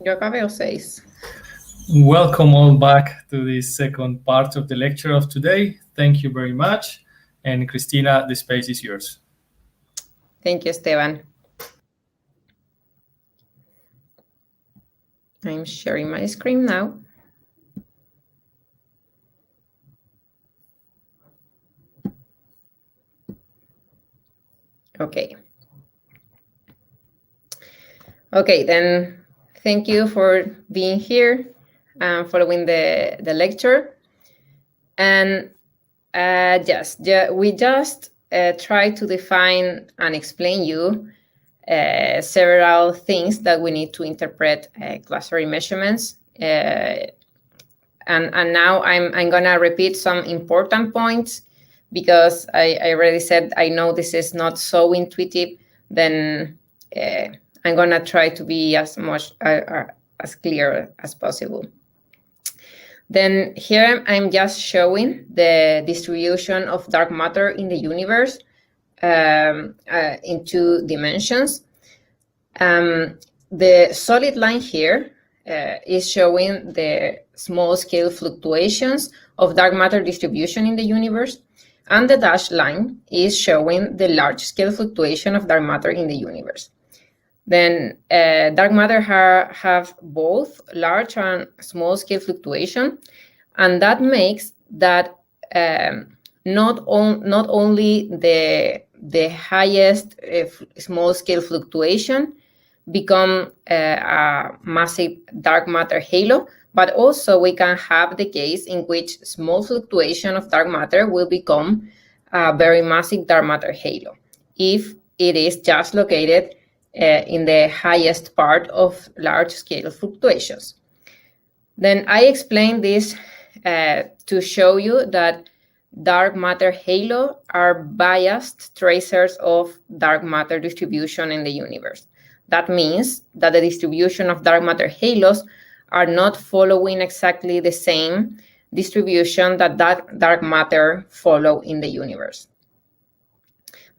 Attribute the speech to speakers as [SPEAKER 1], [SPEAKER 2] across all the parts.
[SPEAKER 1] Yo acabé o 6.
[SPEAKER 2] Welcome all back to the second part of the lecture of today. Thank you very much. And Cristina, the space is yours.
[SPEAKER 1] Thank you, Esteban. I'm sharing my screen now. Okay. Okay, then thank you for being here and following the lecture. And we just try to define and explain you several things that we need to interpret clustering measurements. And now I'm gonna repeat some important points because I already said I know this is not so intuitive. Then I'm gonna try to be as clear as possible. Then here I'm just showing the distribution of dark matter in the universe in 2 dimensions. The solid line here is showing the small scale fluctuations of dark matter distribution in the universe, and the dashed line is showing the large scale fluctuation of dark matter in the universe. Then dark matter have both large and small scale fluctuation, and that makes that not only the highest small scale fluctuation become a massive dark matter halo, but also we can have the case in which small fluctuation of dark matter will become a very massive dark matter halo if it is just located in the highest part of large-scale fluctuations. Then I explained this to show you that dark matter halo are biased tracers of dark matter distribution in the universe. That means that the distribution of dark matter halos are not following exactly the same distribution that dark matter follow in the universe.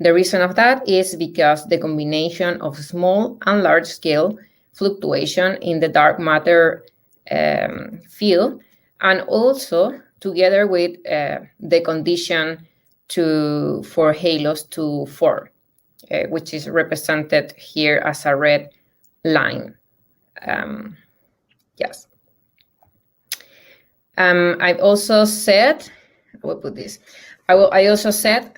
[SPEAKER 1] The reason of that is because the combination of small and large scale fluctuation in the dark matter field, and also together with the condition for halos to form, which is represented here as a red line. Yes. I've also said, I will put this. I also said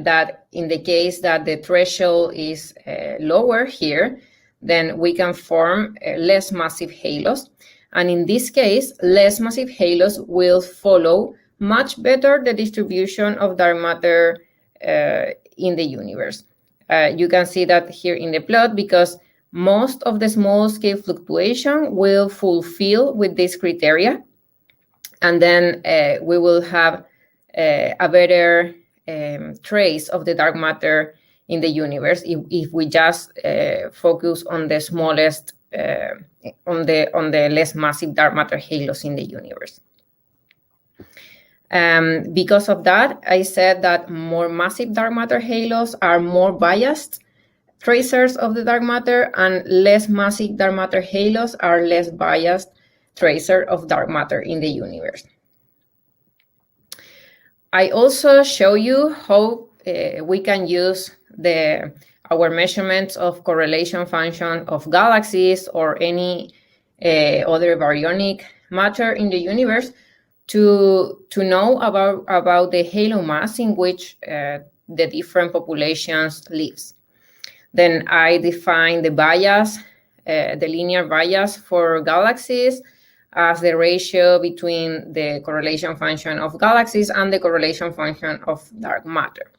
[SPEAKER 1] that in the case that the threshold is lower here, then we can form less massive halos. And in this case, less massive halos will follow much better the distribution of dark matter in the universe. You can see that here in the plot because most of the small scale fluctuation will fulfill with this criteria. And then we will have a better trace of the dark matter in the universe if we just focus on the smallest, on the less massive dark matter halos in the universe. Because of that, I said that more massive dark matter halos are more biased tracers of the dark matter, and less massive dark matter halos are less biased tracer of dark matter in the universe. I also show you how we can use our measurements of correlation function of galaxies or any other baryonic matter in the universe to know about the halo mass in which the different populations lives. Then I define the bias, the linear bias for galaxies as the ratio between the correlation function of galaxies and the correlation function of dark matter.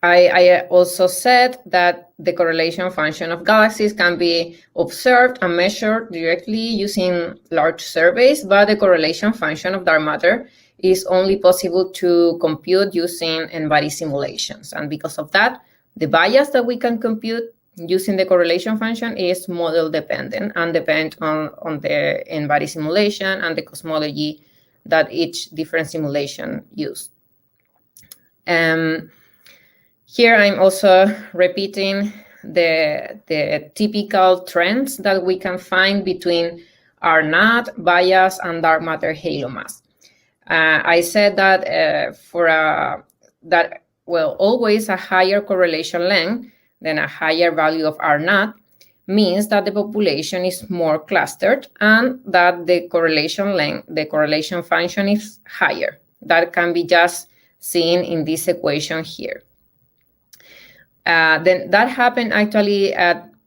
[SPEAKER 1] I also said that the correlation function of galaxies can be observed and measured directly using large surveys, but the correlation function of dark matter is only possible to compute using n-body simulations. And because of that, the bias that we can compute using the correlation function is model dependent and depend on the n-body simulation and the cosmology that each different simulation use. Here I'm also repeating the typical trends that we can find between R0, bias, and dark matter halo mass. I said that always a higher correlation length than a higher value of R0 means that the population is more clustered and that the correlation length, the correlation function is higher. That can be just seen in this equation here. Then that happened actually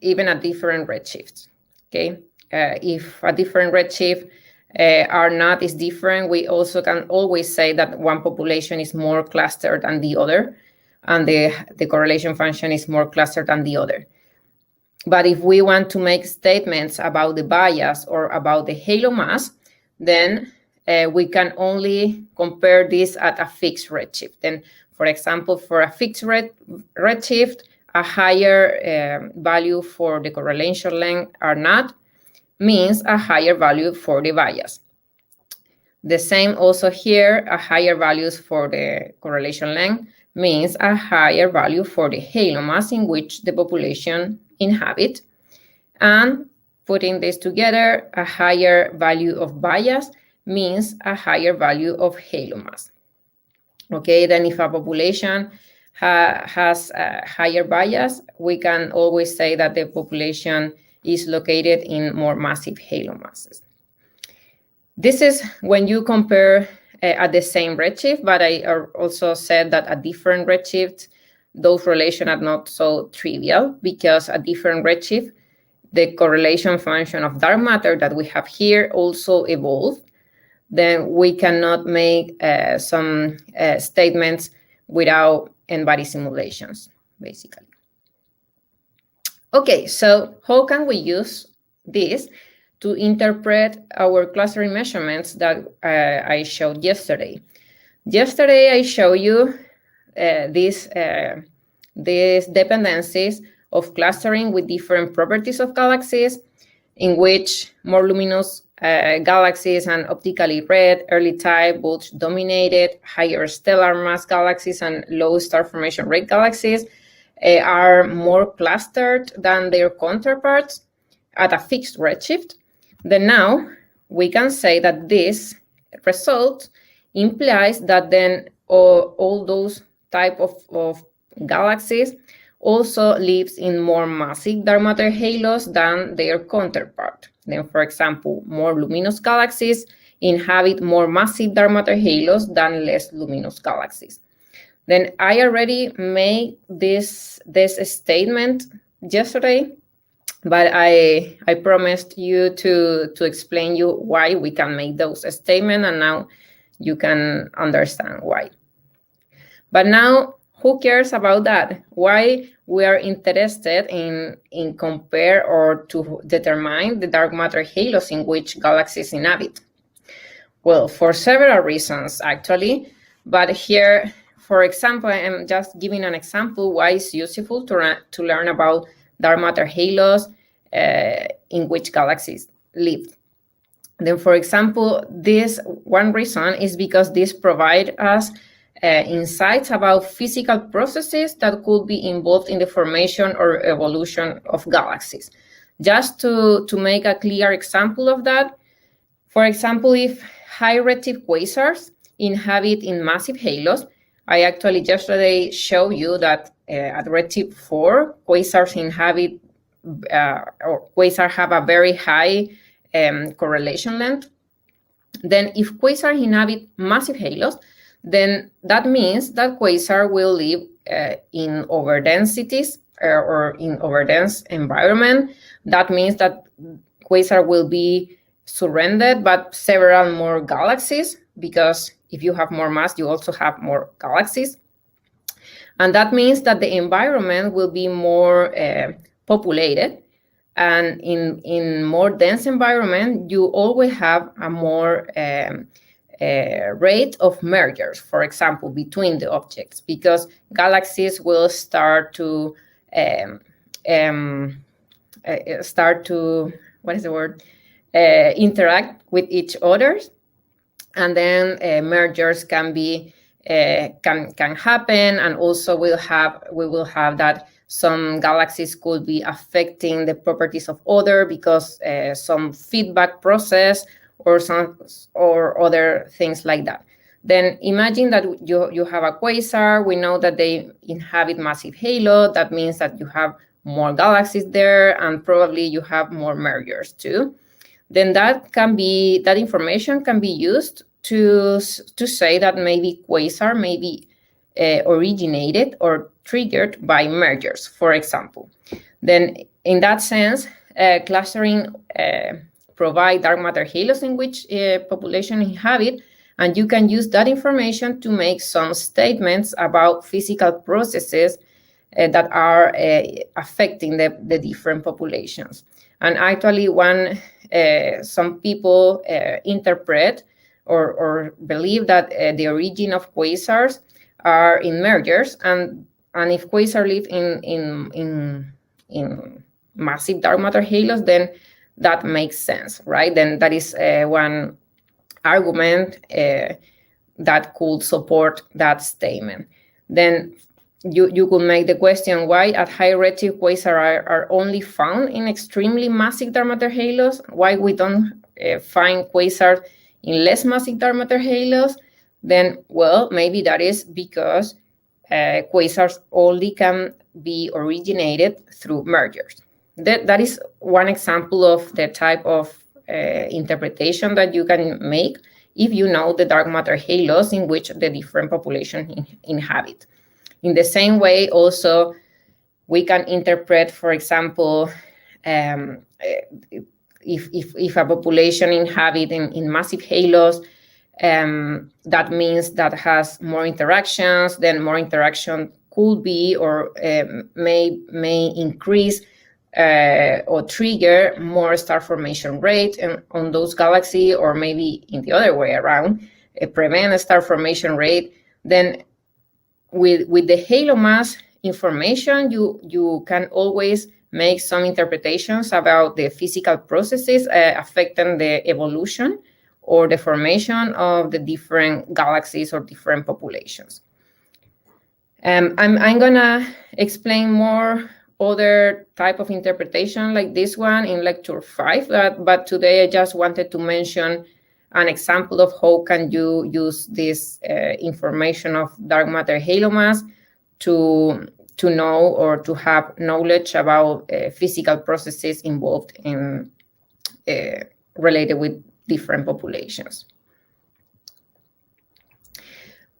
[SPEAKER 1] even at different redshifts. Okay, if a different redshift R0 is different, we also can always say that one population is more clustered than the other, and the correlation function is more clustered than the other. But if we want to make statements about the bias or about the halo mass, then we can only compare this at a fixed redshift. Then, for example, for a fixed redshift, a higher value for the correlation length R0 means a higher value for the bias. The same also here, a higher values for the correlation length means a higher value for the halo mass in which the population inhabit. And putting this together, a higher value of bias means a higher value of halo mass. Okay, then if a population has a higher bias, we can always say that the population is located in more massive halo masses. This is when you compare at the same redshift, but I also said that at different redshifts, those relations are not so trivial, because at different redshift, the correlation function of dark matter that we have here also evolved. Then we cannot make some statements without n-body simulations, basically. Okay, so how can we use this to interpret our clustering measurements that I showed yesterday? Yesterday, I showed you these dependencies of clustering with different properties of galaxies, in which more luminous galaxies and optically red early type bulge dominated, higher stellar mass galaxies and low star formation rate galaxies are more clustered than their counterparts at a fixed redshift. Then now we can say that this result implies that then all those type of galaxies also lives in more massive dark matter halos than their counterpart. Then, for example, more luminous galaxies inhabit more massive dark matter halos than less luminous galaxies. Then I already made this statement yesterday, but I promised you to explain you why we can make those statements, and now you can understand why. But now, who cares about that? Why we are interested in compare or to determine the dark matter halos in which galaxies inhabit? Well, for several reasons, actually. But here, for example, I am just giving an example why it's useful to learn about dark matter halos in which galaxies live. Then, for example, this one reason is because this provides us insights about physical processes that could be involved in the formation or evolution of galaxies. Just to make a clear example of that, for example, if high redshift quasars inhabit in massive halos, I actually yesterday showed you that at redshift 4, quasars inhabit or quasars have a very high correlation length. Then if quasars inhabit massive halos, then that means that quasar will live in overdensities or in overdense environment. That means that quasar will be surrounded by several more galaxies, because if you have more mass, you also have more galaxies. And that means that the environment will be more populated. And in more dense environment, you always have a more rate of mergers, for example, between the objects, because galaxies will start to interact with each other, and then mergers can happen, and also we will have that Some galaxies could be affecting the properties of other because some feedback process or other things like that. Then imagine that you have a quasar. We know that they inhabit massive halo. That means that you have more galaxies there, and probably you have more mergers too. Then that information can be used to say that maybe quasar may be originated or triggered by mergers, for example. Then in that sense, clustering provide dark matter halos in which population inhabit, and you can use that information to make some statements about physical processes that are affecting the different populations. And actually, some people interpret or believe that the origin of quasars are in mergers, and if quasars live in massive dark matter halos, then that makes sense, right? Then that is one argument that could support that statement. Then you could make the question, why at high redshift quasars are only found in extremely massive dark matter halos? Why we don't find quasars in less massive dark matter halos? Then, well, maybe that is because quasars only can be originated through mergers. That is one example of the type of interpretation that you can make if you know the dark matter halos in which the different populations inhabit. In the same way, also, we can interpret, for example, if a population inhabit in massive halos, that means that has more interactions, then more interaction could be or may increase or trigger more star formation rate on those galaxies, or maybe in the other way around, prevent a star formation rate. Then with the halo mass information, you can always make some interpretations about the physical processes affecting the evolution or the formation of the different galaxies or different populations. I'm gonna explain more other type of interpretation like this one in lecture 5, but today I just wanted to mention an example of how can you use this information of dark matter halo mass to know or to have knowledge about physical processes involved in related with different populations.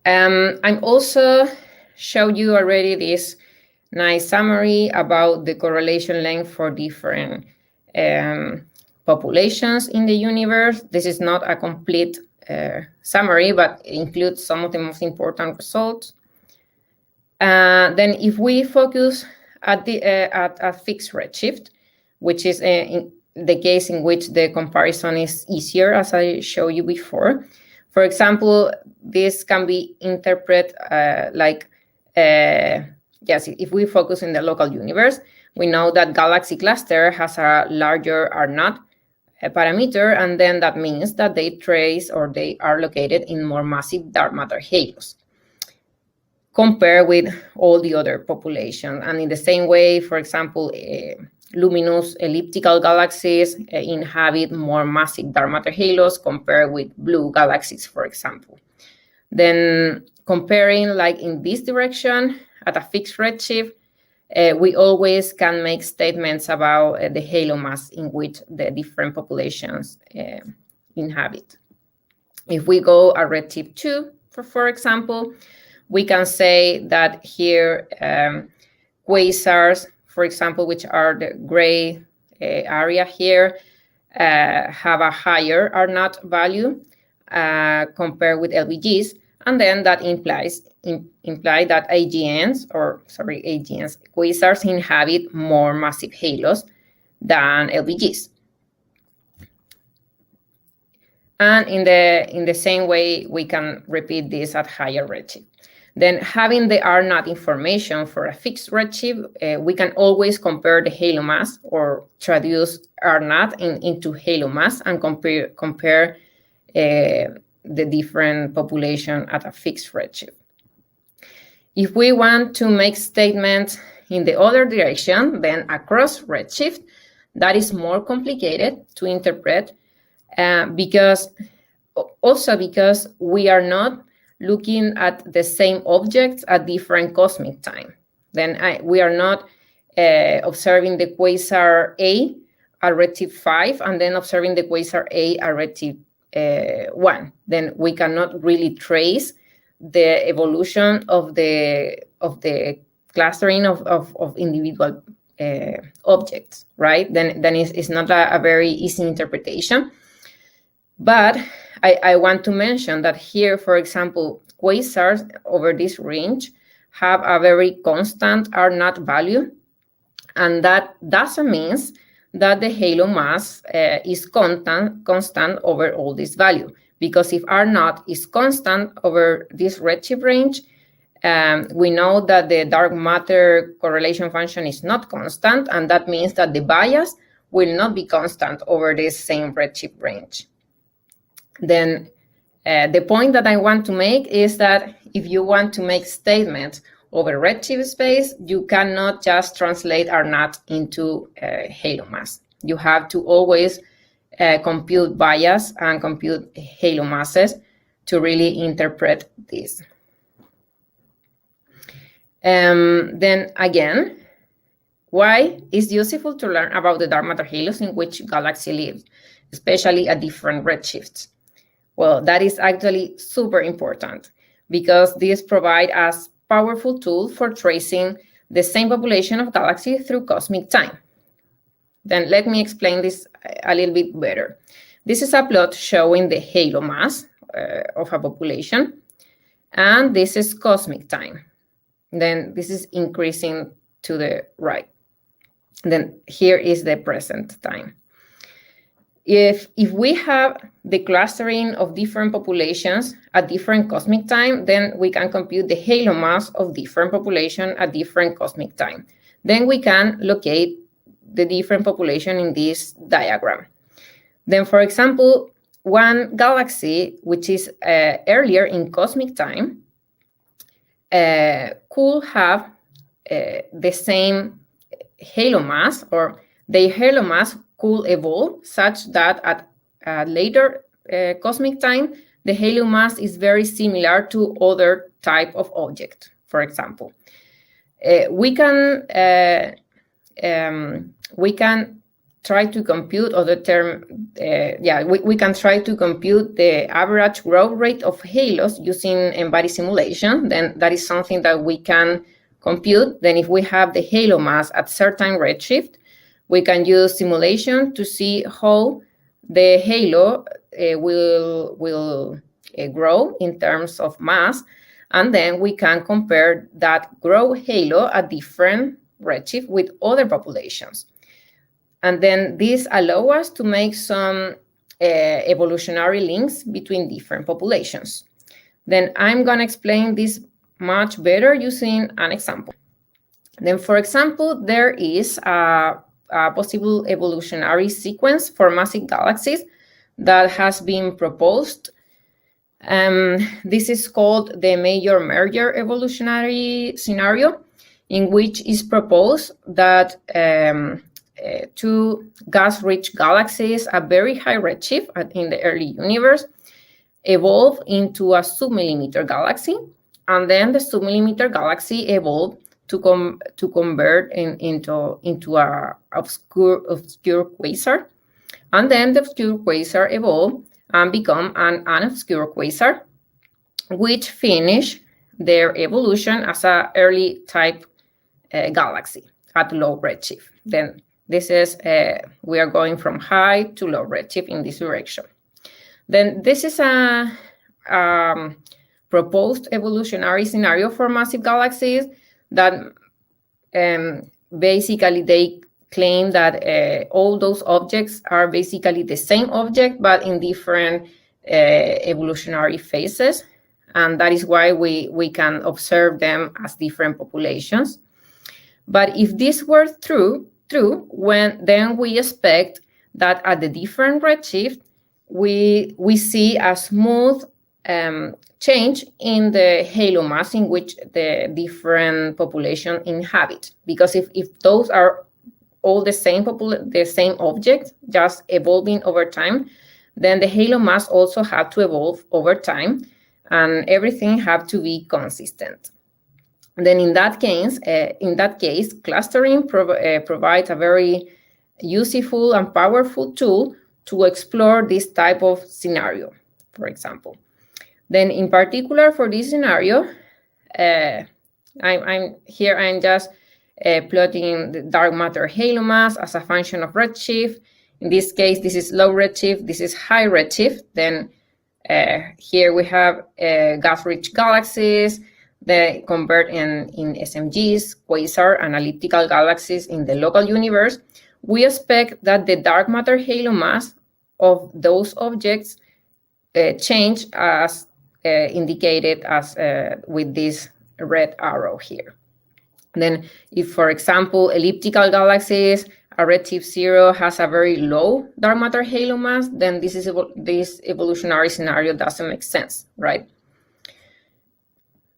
[SPEAKER 1] I'm also showed you already this nice summary about the correlation length for different populations in the universe. This is not a complete summary, but it includes some of the most important results. Then if we focus at a fixed redshift, which is the case in which the comparison is easier, as I showed you before. For example, this can be interpreted yes, if we focus in the local universe, we know that galaxy cluster has a larger R0 parameter, and then that means that they trace or they are located in more massive dark matter halos compared with all the other population. And in the same way, for example, luminous elliptical galaxies inhabit more massive dark matter halos compared with blue galaxies, for example. Then comparing like in this direction at a fixed redshift, we always can make statements about the halo mass in which the different populations inhabit. If we go at redshift 2, for example, we can say that here quasars, for example, which are the gray area here, have a higher R0 value compared with LBGs, and then that imply that quasars inhabit more massive halos than LBGs. And in the same way, we can repeat this at higher redshift. Then having the R0 information for a fixed redshift, we can always compare the halo mass or traduce R0 into halo mass and compare the different population at a fixed redshift. If we want to make statements in the other direction, then across redshift, that is more complicated to interpret because we are not looking at the same objects at different cosmic time. Then we are not observing the quasar A at redshift 5 and then observing the quasar A at redshift 1. Then we cannot really trace the evolution of the clustering of individual objects, right? Then it's not a very easy interpretation. But I want to mention that here, for example, quasars over this range have a very constant R0 value, and that doesn't mean that the halo mass is constant over all this value, because if R0 is constant over this redshift range, we know that the dark matter correlation function is not constant, and that means that the bias will not be constant over this same redshift range. Then the point that I want to make is that if you want to make statements over redshift space, you cannot just translate R0 into halo mass. You have to always compute bias and compute halo masses to really interpret this. Then again, why is useful to learn about the dark matter halos in which galaxy lives, especially at different redshifts? Well, that is actually super important because this provides us powerful tool for tracing the same population of galaxies through cosmic time. Then let me explain this a little bit better. This is a plot showing the halo mass of a population, and this is cosmic time. Then this is increasing to the right. Then here is the present time. If we have the clustering of different populations at different cosmic time, then we can compute the halo mass of different population at different cosmic time. Then we can locate the different population in this diagram. Then, for example, one galaxy, which is earlier in cosmic time, could have the same halo mass, or the halo mass could evolve such that at later cosmic time, the halo mass is very similar to other type of object. For example, we can try to compute, or the term, we can try to compute the average growth rate of halos using embodied simulation. Then that is something that we can compute. Then if we have the halo mass at certain redshift, we can use simulation to see how the halo will grow in terms of mass, and then we can compare that growth halo at different redshift with other populations. And then this allows us to make some evolutionary links between different populations. Then I'm going to explain this much better using an example. Then, for example, there is a possible evolutionary sequence for massive galaxies that has been proposed. This is called the major merger evolutionary scenario, in which is proposed that two gas-rich galaxies at very high redshift in the early universe evolve into a submillimeter galaxy, and then the submillimeter galaxy evolved to convert into a obscure quasar, and then the obscure quasar evolved and become an unobscure quasar, which finish their evolution as an early type galaxy at low redshift. Then this is we are going from high to low redshift in this direction. Then this is a proposed evolutionary scenario for massive galaxies that basically they claim that all those objects are basically the same object, but in different evolutionary phases. And that is why we can observe them as different populations. But if this were true, then we expect that at the different redshift, we see a smooth change in the halo mass in which the different population inhabit. Because if those are all the same object, just evolving over time, then the halo mass also have to evolve over time, and everything have to be consistent. Then in that case, clustering provides a very useful and powerful tool to explore this type of scenario, for example. Then in particular for this scenario, I'm just plotting the dark matter halo mass as a function of redshift. In this case, this is low redshift, this is high redshift. Then here we have gas-rich galaxies that convert in SMGs, quasar, and elliptical galaxies in the local universe. We expect that the dark matter halo mass of those objects change as indicated as with this red arrow here. Then if, for example, elliptical galaxies, a redshift 0 has a very low dark matter halo mass, then this evolutionary scenario doesn't make sense, right?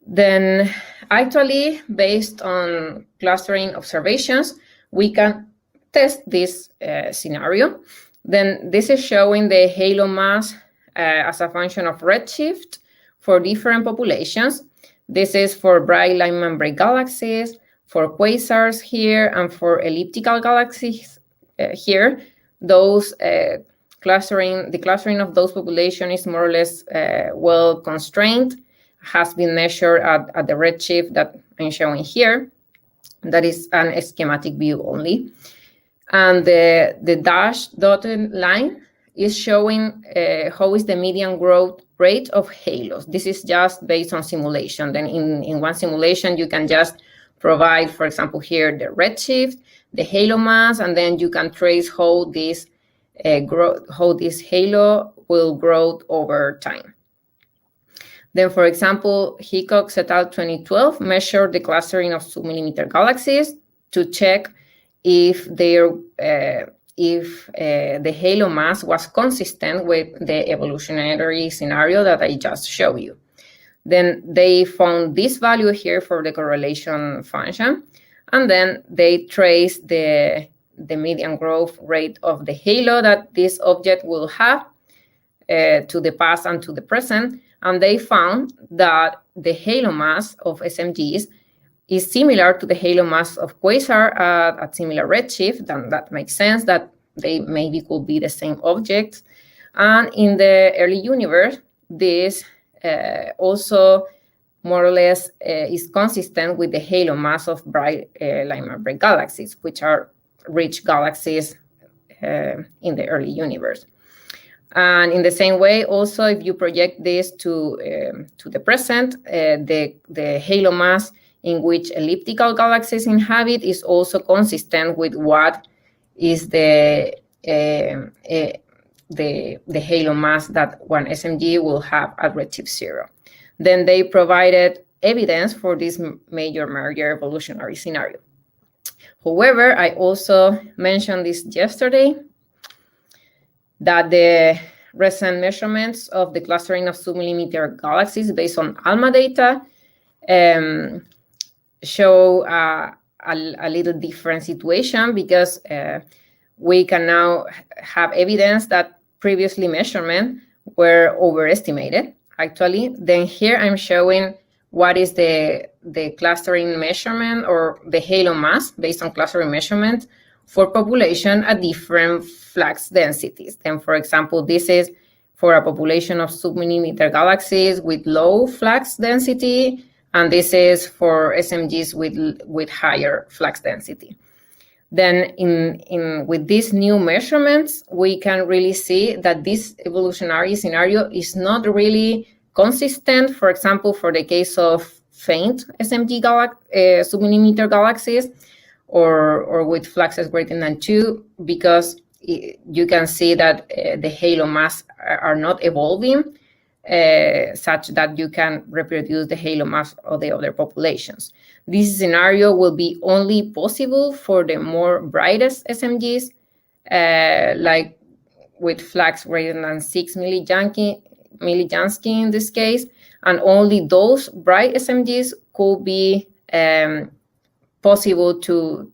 [SPEAKER 1] Then actually, based on clustering observations, we can test this scenario. Then this is showing the halo mass as a function of redshift for different populations. This is for bright line membrane galaxies, for quasars here, and for elliptical galaxies here. Those the clustering of those populations is more or less well constrained, has been measured at the redshift that I'm showing here. That is an schematic view only. And the dashed dotted line is showing how is the median growth rate of halos. This is just based on simulation. Then in one simulation, you can just provide, for example, here the redshift, the halo mass, and then you can trace how this halo will grow over time. Then, for example, Hickok et al. 2012 measured the clustering of submillimeter galaxies to check if the halo mass was consistent with the evolutionary scenario that I just showed you. Then they found this value here for the correlation function, and then they traced the median growth rate of the halo that this object will have to the past and to the present, and they found that the halo mass of SMGs is similar to the halo mass of quasar at similar redshift, and that makes sense that they maybe could be the same objects. And in the early universe, this also more or less is consistent with the halo mass of bright line membrane galaxies, which are rich galaxies in the early universe. And in the same way, also, if you project this to the present, the halo mass in which elliptical galaxies inhabit is also consistent with what is the halo mass that one SMG will have at redshift 0. Then they provided evidence for this major merger evolutionary scenario. However, I also mentioned this yesterday, that the recent measurements of the clustering of submillimeter galaxies based on ALMA data show a little different situation, because we can now have evidence that previously measurements were overestimated, actually. Then here I'm showing what is the clustering measurement or the halo mass based on clustering measurement for population at different flux densities. Then, for example, this is for a population of submillimeter galaxies with low flux density, and this is for SMGs with higher flux density. Then with these new measurements, we can really see that this evolutionary scenario is not really consistent, for example, for the case of faint SMG submillimeter galaxies or with fluxes greater than 2, because you can see that the halo mass are not evolving such that you can reproduce the halo mass of the other populations. This scenario will be only possible for the more brightest SMGs, like with flux greater than 6 millijansky in this case, and only those bright SMGs could be possible to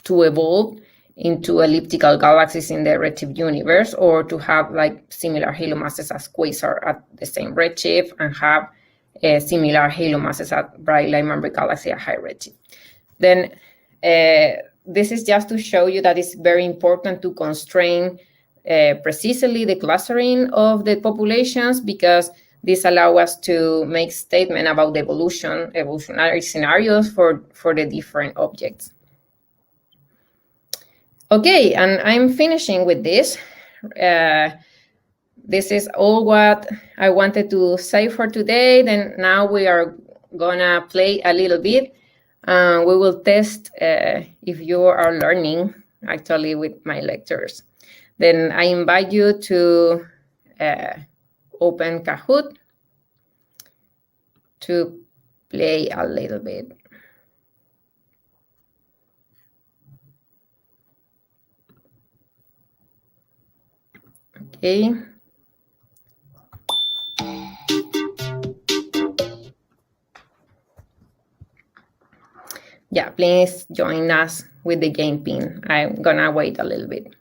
[SPEAKER 1] evolve into elliptical galaxies in the redshift universe, or to have like similar halo masses as quasar at the same redshift and have similar halo masses at bright light member galaxy at high redshift. Then this is just to show you that it's very important to constrain precisely the clustering of the populations, because this allows us to make statement about the evolutionary scenarios for the different objects. Okay, and I'm finishing with this. This is all what I wanted to say for today. Then now we are gonna play a little bit. We will test if you are learning actually with my lectures. Then I invite you to open Kahoot to play a little bit. Okay. Yeah, please join us with the game pin. I'm gonna wait a little bit.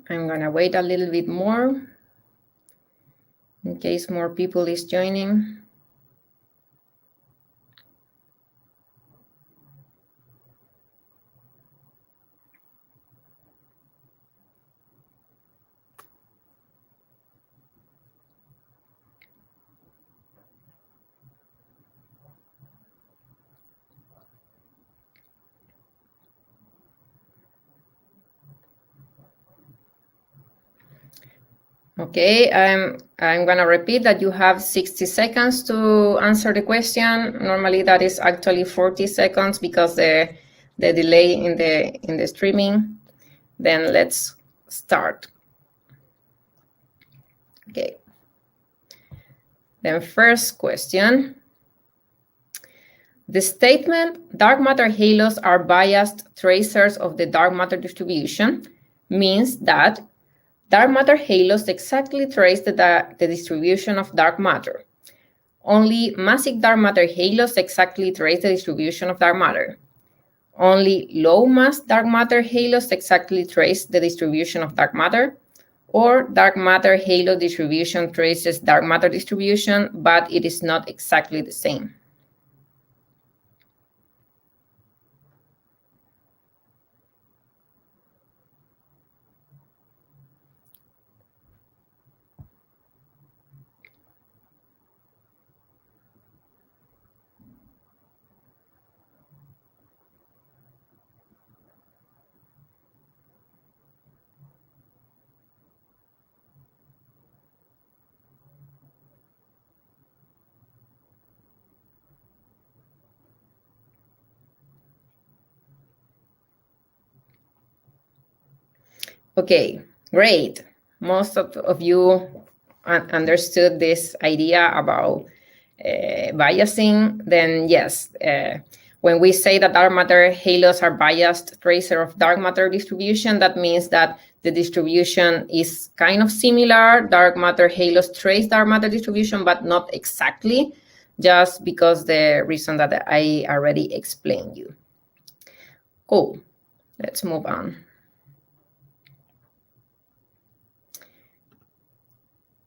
[SPEAKER 1] I'm gonna wait a little bit more in case more people is joining. Okay, I'm gonna repeat that you have 60 seconds to answer the question. Normally that is actually 40 seconds because the delay in the streaming. Then let's start. Okay. Then first question. The statement dark matter halos are biased tracers of the dark matter distribution means that dark matter halos exactly trace the distribution of dark matter. Only massive dark matter halos exactly trace the distribution of dark matter. Only low mass dark matter halos exactly trace the distribution of dark matter, or dark matter halo distribution traces dark matter distribution, but it is not exactly the same. Okay, great. Most of you understood this idea about biasing. Then yes, when we say that dark matter halos are biased tracer of dark matter distribution, that means that the distribution is kind of similar. Dark matter halos trace dark matter distribution, but not exactly, just because the reason that I already explained you. Cool, let's move on.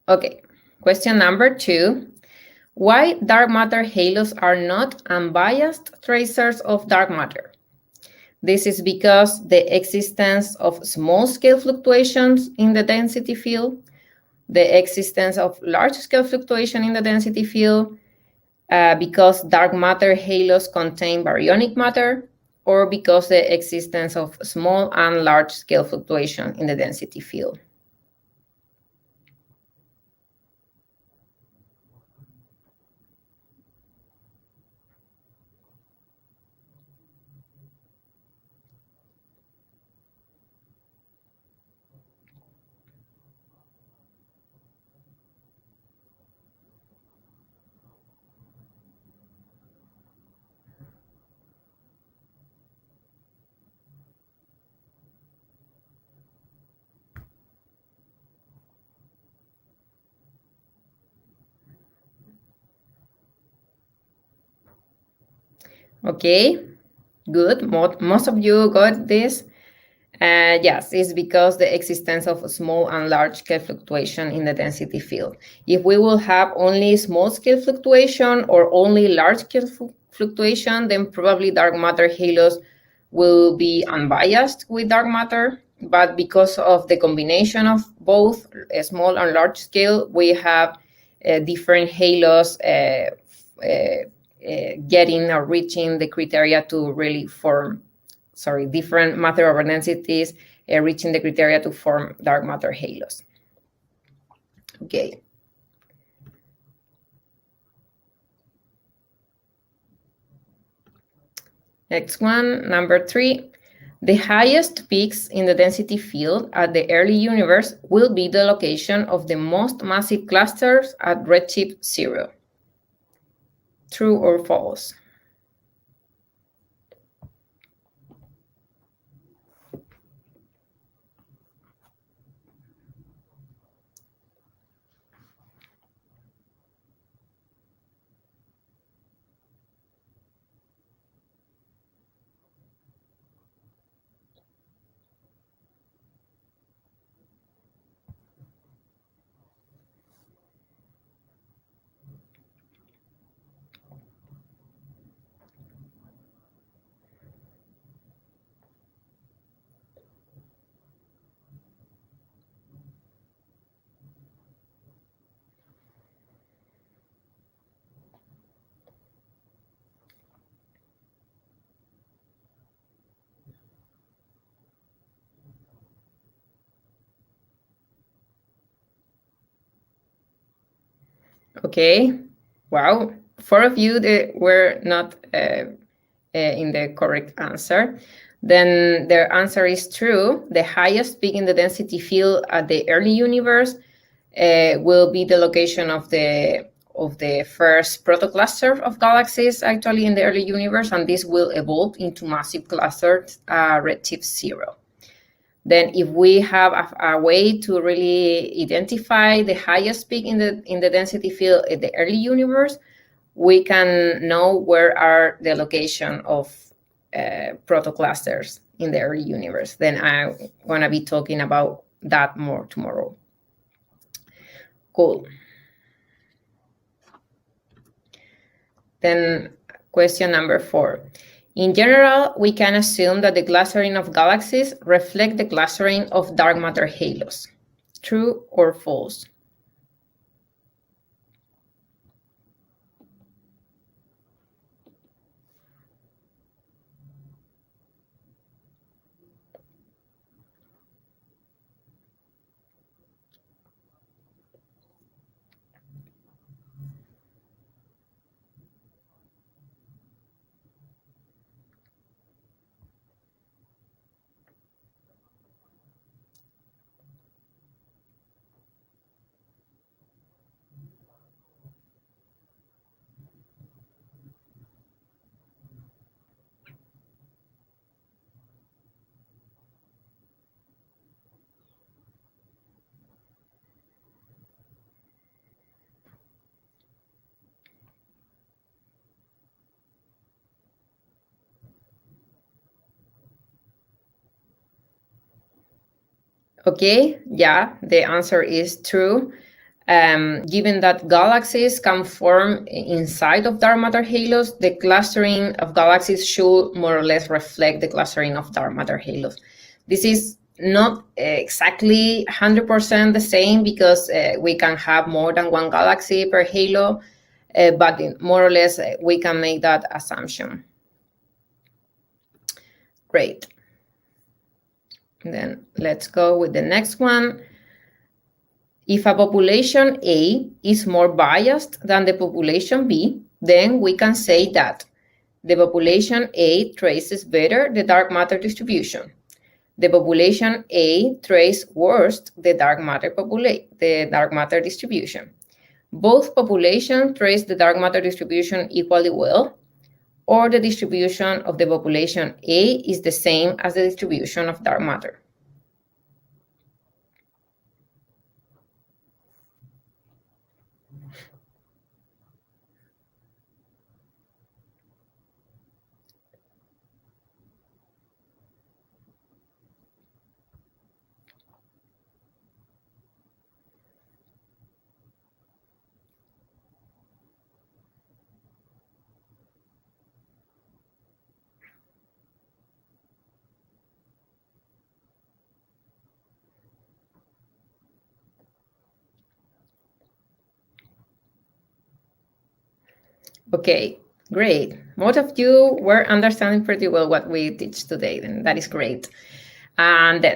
[SPEAKER 1] Okay, question number 2. Why dark matter halos are not unbiased tracers of dark matter? This is because the existence of small-scale fluctuations in the density field, the existence of large-scale fluctuation in the density field, because dark matter halos contain baryonic matter, or because the existence of small and large-scale fluctuation in the density field. Okay, good. Most of you got this. Yes, it's because the existence of small and large scale fluctuation in the density field. If we will have only small scale fluctuation or only large scale fluctuation, then probably dark matter halos will be unbiased with dark matter. But because of the combination of both small and large scale, we have different halos getting or reaching the criteria to really form, different matter over densities reaching the criteria to form dark matter halos. Okay. Next one, number 3. The highest peaks in the density field at the early universe will be the location of the most massive clusters at redshift 0. True or false? Okay, wow. 4 of you that were not in the correct answer. Then their answer is true. The highest peak in the density field at the early universe will be the location of the first protocluster of galaxies actually in the early universe, and this will evolve into massive clusters redshift 0. Then if we have a way to really identify the highest peak in the density field in the early universe, we can know where are the location of protoclusters in the early universe. Then I'm going to be talking about that more tomorrow. Cool. Then question number 4. In general, we can assume that the clustering of galaxies reflect the clustering of dark matter halos. True or false? Okay, yeah, the answer is true. Given that galaxies can form inside of dark matter halos, the clustering of galaxies should more or less reflect the clustering of dark matter halos. This is not exactly 100% the same because we can have more than one galaxy per halo, but more or less we can make that assumption. Great. Then let's go with the next one. If a population A is more biased than the population B, then we can say that the population A traces better the dark matter distribution. The population A traces worse the dark matter distribution. Both populations trace the dark matter distribution equally well, or the distribution of the population A is the same as the distribution of dark matter. Okay, great. Most of you were understanding pretty well what we teach today, and that is great. And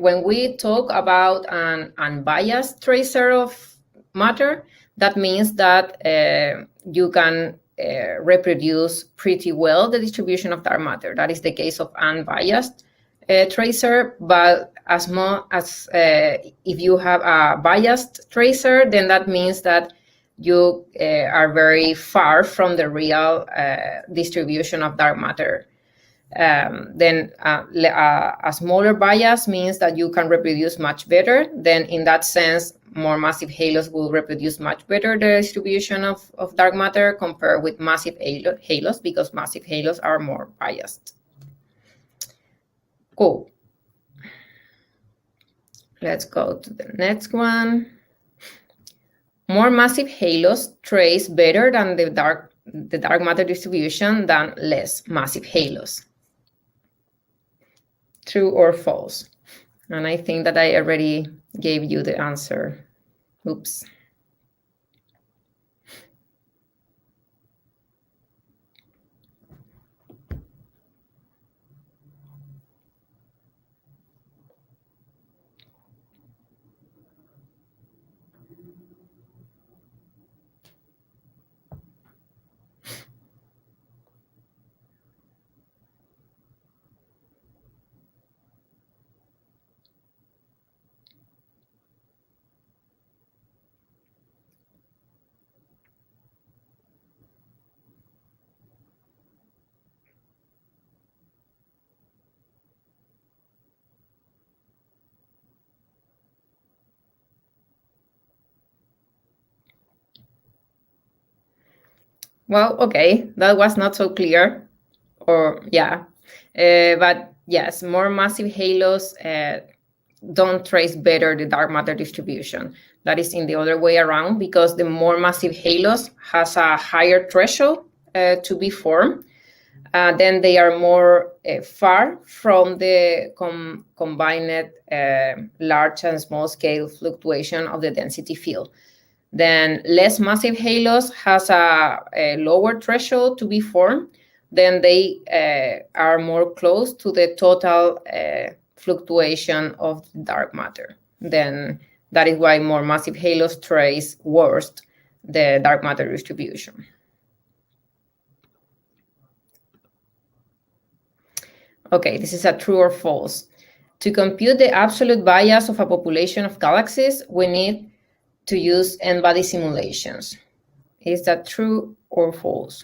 [SPEAKER 1] when we talk about an unbiased tracer of matter, that means that you can reproduce pretty well the distribution of dark matter. That is the case of unbiased tracer, but as if you have a biased tracer, then that means that you are very far from the real distribution of dark matter. Then a smaller bias means that you can reproduce much better. Then in that sense, more massive halos will reproduce much better the distribution of dark matter compared with massive halos, because massive halos are more biased. Cool. Let's go to the next one. More massive halos trace better than the dark matter distribution than less massive halos. True or false? And I think that I already gave you the answer. Oops. Well, okay, that was not so clear, but yes, more massive halos don't trace better the dark matter distribution. That is in the other way around, because the more massive halos has a higher threshold to be formed. Then they are more far from the combined large and small scale fluctuation of the density field. Then less massive halos has a lower threshold to be formed. Then they are more close to the total fluctuation of dark matter. Then that is why more massive halos trace worse the dark matter distribution. Okay, this is a true or false. To compute the absolute bias of a population of galaxies, we need to use n-body simulations. Is that true or false?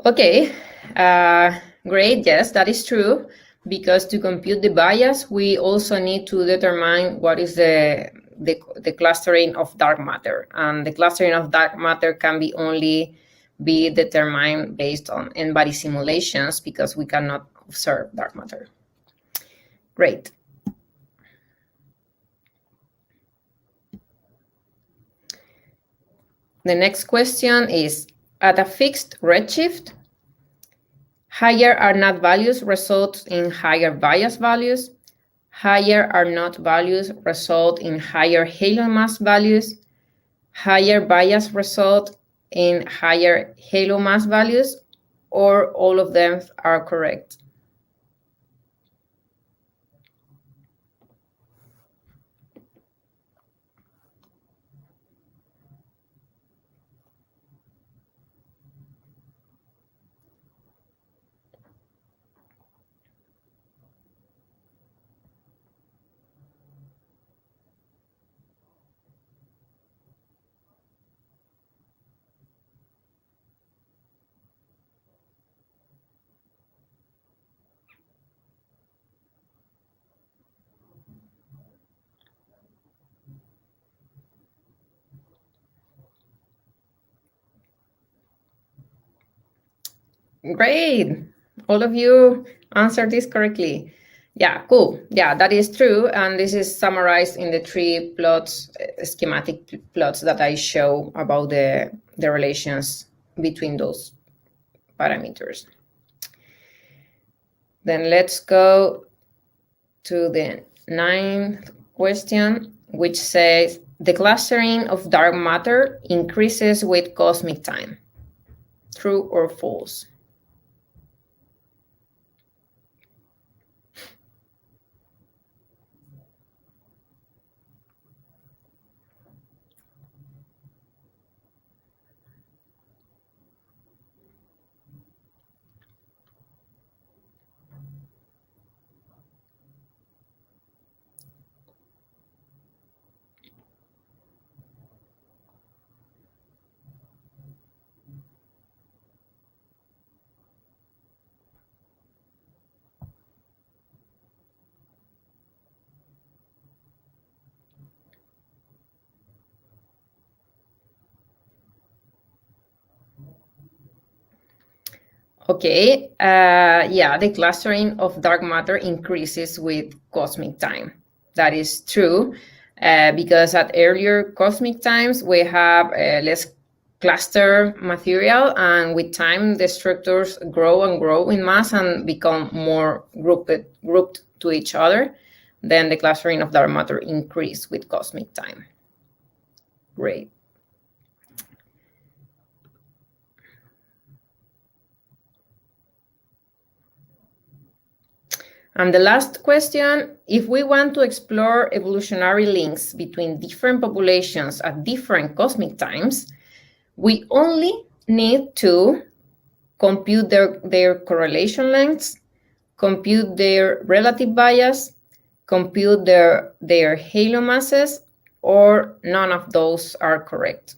[SPEAKER 1] Okay, great. Yes, that is true. Because to compute the bias, we also need to determine what is the clustering of dark matter. And the clustering of dark matter can only be determined based on n-body simulations because we cannot observe dark matter. Great. The next question is, at a fixed redshift, higher are not values result in higher bias values. Higher are not values result in higher halo mass values. Higher bias result in higher halo mass values, or all of them are correct. Great. All of you answered this correctly. Yeah, cool. Yeah, that is true. And this is summarized in the 3 plots, schematic plots that I show about the relations between those parameters. Then let's go to the 9th question, which says, the clustering of dark matter increases with cosmic time. True or false? Okay, yeah, the clustering of dark matter increases with cosmic time. That is true, because at earlier cosmic times, we have less cluster material, and with time, the structures grow and grow in mass and become more grouped to each other. Then the clustering of dark matter increase with cosmic time. Great. And the last question, if we want to explore evolutionary links between different populations at different cosmic times, we only need to compute their correlation lengths, compute their relative bias, compute their halo masses, or none of those are correct.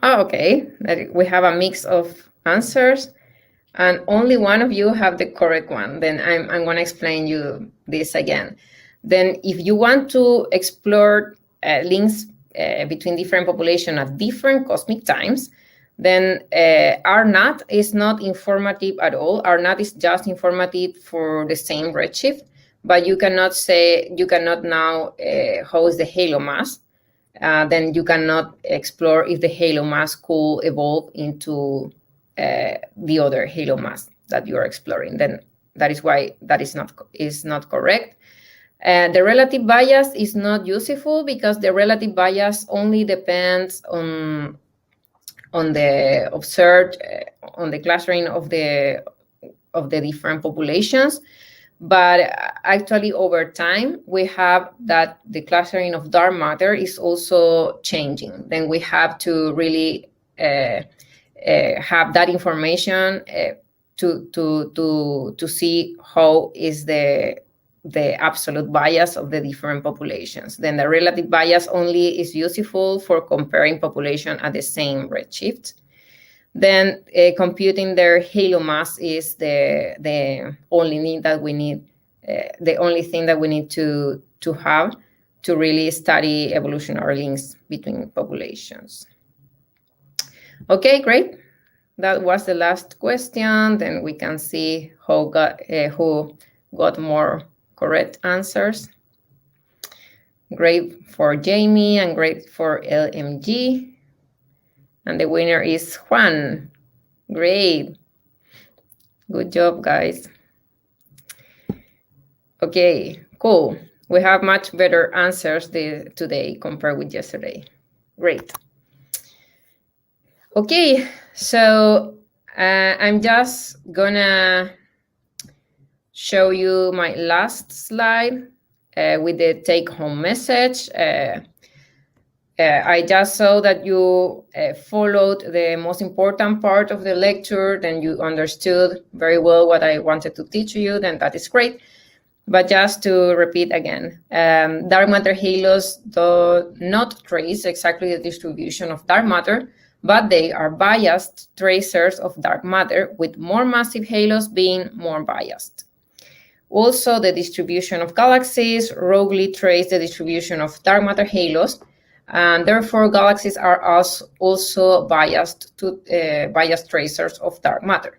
[SPEAKER 1] Oh, okay, we have a mix of answers, and only one of you have the correct one. Then I'm going to explain you this again. Then if you want to explore links between different populations at different cosmic times, then R0 is not informative at all. R0 is just informative for the same redshift, but you cannot now host the halo mass. Then you cannot explore if the halo mass could evolve into the other halo mass that you are exploring. Then that is why that is not correct. The relative bias is not useful because the relative bias only depends on the observed, on the clustering of the different populations. But actually, over time, we have that the clustering of dark matter is also changing. Then we have to really have that information to see how is the absolute bias of the different populations. Then the relative bias only is useful for comparing population at the same redshift. Then computing their halo mass is the only thing that we need, to have to really study evolutionary links between populations. Okay, great. That was the last question. Then we can see who got more correct answers. Great for Jamie and great for LMG. And the winner is Juan. Great. Good job, guys. Okay, cool. We have much better answers today compared with yesterday. Great. Okay, so I'm just gonna show you my last slide with the take-home message. I just saw that you followed the most important part of the lecture, then you understood very well what I wanted to teach you, then that is great. But just to repeat again, dark matter halos do not trace exactly the distribution of dark matter, but they are biased tracers of dark matter, with more massive halos being more biased. Also, the distribution of galaxies roguely trace the distribution of dark matter halos, and therefore galaxies are also biased tracers of dark matter.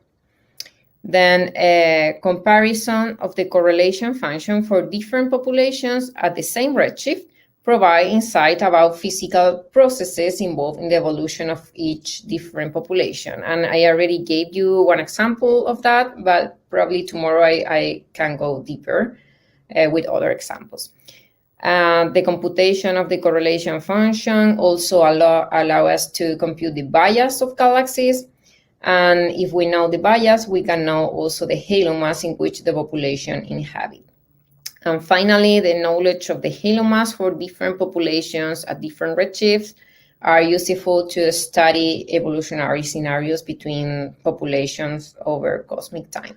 [SPEAKER 1] Then a comparison of the correlation function for different populations at the same redshift provide insight about physical processes involved in the evolution of each different population. And I already gave you one example of that, but probably tomorrow I can go deeper with other examples. The computation of the correlation function also allow us to compute the bias of galaxies. And if we know the bias, we can know also the halo mass in which the population inhabit. And finally, the knowledge of the halo mass for different populations at different redshifts are useful to study evolutionary scenarios between populations over cosmic time.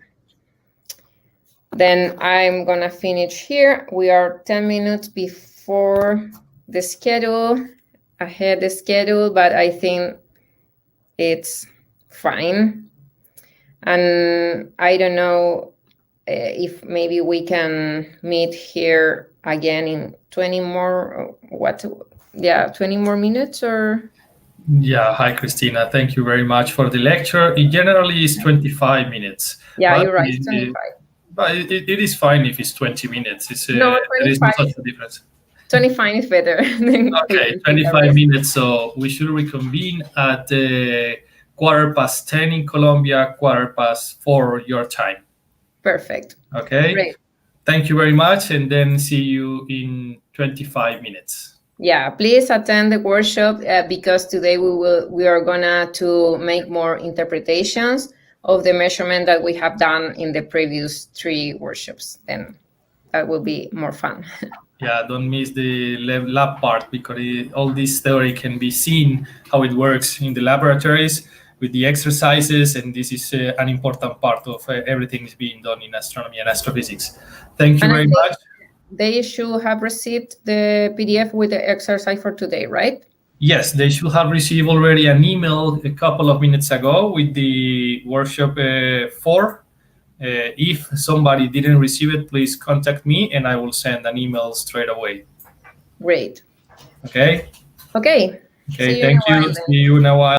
[SPEAKER 1] Then I'm gonna finish here. We are 10 minutes before the schedule, ahead the schedule, but I think it's fine. And I don't know if maybe we can meet here again in 20 more, 20 more minutes or?
[SPEAKER 2] Yeah, hi, Christina. Thank you very much for the lecture. It generally is 25 minutes.
[SPEAKER 1] Yeah, you're right, 25.
[SPEAKER 2] But it is fine if it's 20 minutes.
[SPEAKER 1] No, 25.
[SPEAKER 2] There is not such a difference.
[SPEAKER 1] 25 is better.
[SPEAKER 2] Okay, 25 minutes. So we should reconvene at 10:15 in Colombia, 4:15 your time.
[SPEAKER 1] Perfect.
[SPEAKER 2] Okay. Great. Thank you very much, and then see you in 25 minutes.
[SPEAKER 1] Yeah, please attend the workshop because today we are gonna to make more interpretations of the measurement that we have done in the previous 3 workshops. Then that will be more fun.
[SPEAKER 2] Yeah, don't miss the lab part because all this theory can be seen how it works in the laboratories with the exercises, and this is an important part of everything is being done in astronomy and astrophysics. Thank you very much.
[SPEAKER 1] They should have received the PDF with the exercise for today, right?
[SPEAKER 2] Yes, they should have received already an email a couple of minutes ago with the workshop 4. If somebody didn't receive it, please contact me and I will send an email straight away.
[SPEAKER 1] Great.
[SPEAKER 2] Okay?
[SPEAKER 1] Okay.
[SPEAKER 2] Okay, thank you. See you in a while.